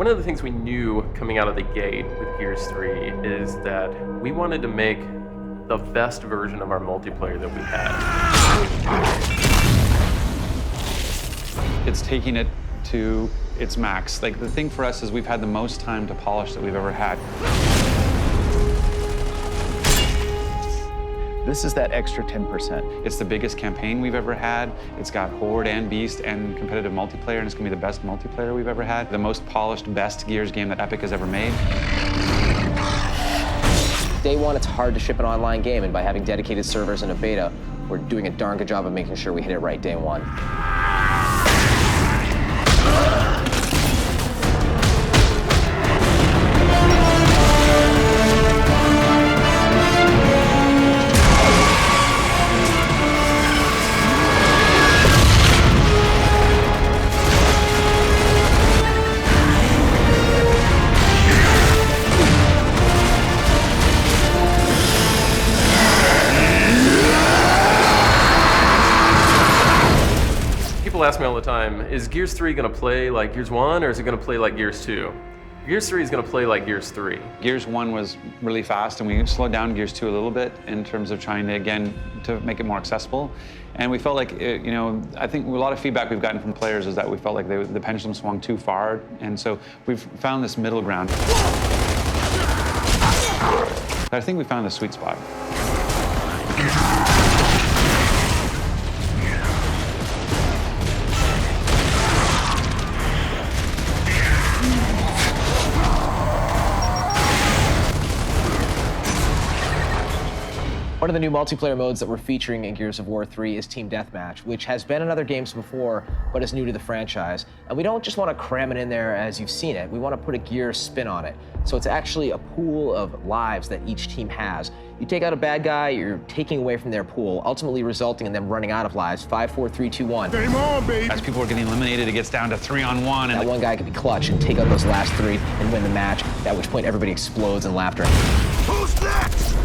One of the things we knew coming out of the gate with Gears 3 is that we wanted to make the best version of our multiplayer that we had. It's taking it to its max. Like, the thing for us is we've had the most time to polish that we've ever had. This is that extra 10%. It's the biggest campaign we've ever had. It's got Horde and Beast and competitive multiplayer, and it's gonna be the best multiplayer we've ever had. The most polished, best Gears game that Epic has ever made. Day one, it's hard to ship an online game, and by having dedicated servers and a beta, we're doing a darn good job of making sure we hit it right day one. People ask me all the time, is Gears 3 going to play like Gears 1 or is it going to play like Gears 2? Gears 3 is going to play like Gears 3. Gears 1 was really fast, and we slowed down Gears 2 a little bit in terms of trying to, again, to make it more accessible. And we felt like, I think a lot of feedback we've gotten from players is that we felt like the pendulum swung too far. And so we've found this middle ground. I think we found the sweet spot. One of the new multiplayer modes that we're featuring in Gears of War 3 is Team Deathmatch, which has been in other games before, but is new to the franchise. And we don't just want to cram it in there as you've seen it, we want to put a Gears spin on it. So it's actually a pool of lives that each team has. You take out a bad guy, you're taking away from their pool, ultimately resulting in them running out of lives. 5, 4, 3, 2, 1. Game on, baby! As people are getting eliminated, it gets down to 3-on-1. And That one guy could be clutch and take out those last 3 and win the match, at which point everybody explodes in laughter. Who's next?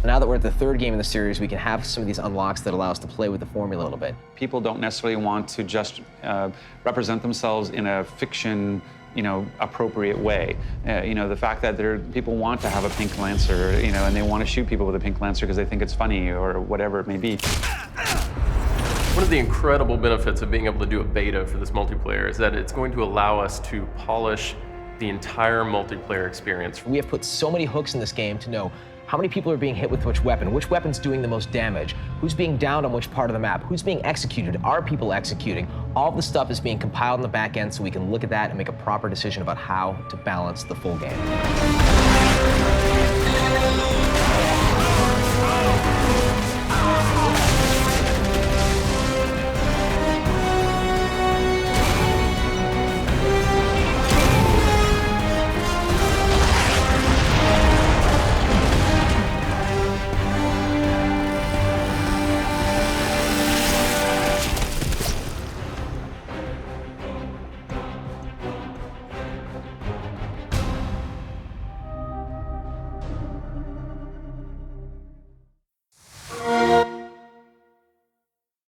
Now that we're at the third game in the series, we can have some of these unlocks that allow us to play with the formula a little bit. People don't necessarily want to just represent themselves in a fiction, appropriate way. The fact that people want to have a pink Lancer, and they want to shoot people with a pink Lancer because they think it's funny or whatever it may be. One of the incredible benefits of being able to do a beta for this multiplayer is that it's going to allow us to polish the entire multiplayer experience. We have put so many hooks in this game to know how many people are being hit with which weapon's doing the most damage, who's being downed on which part of the map, who's being executed, are people executing. All of the stuff is being compiled in the back end so we can look at that and make a proper decision about how to balance the full game.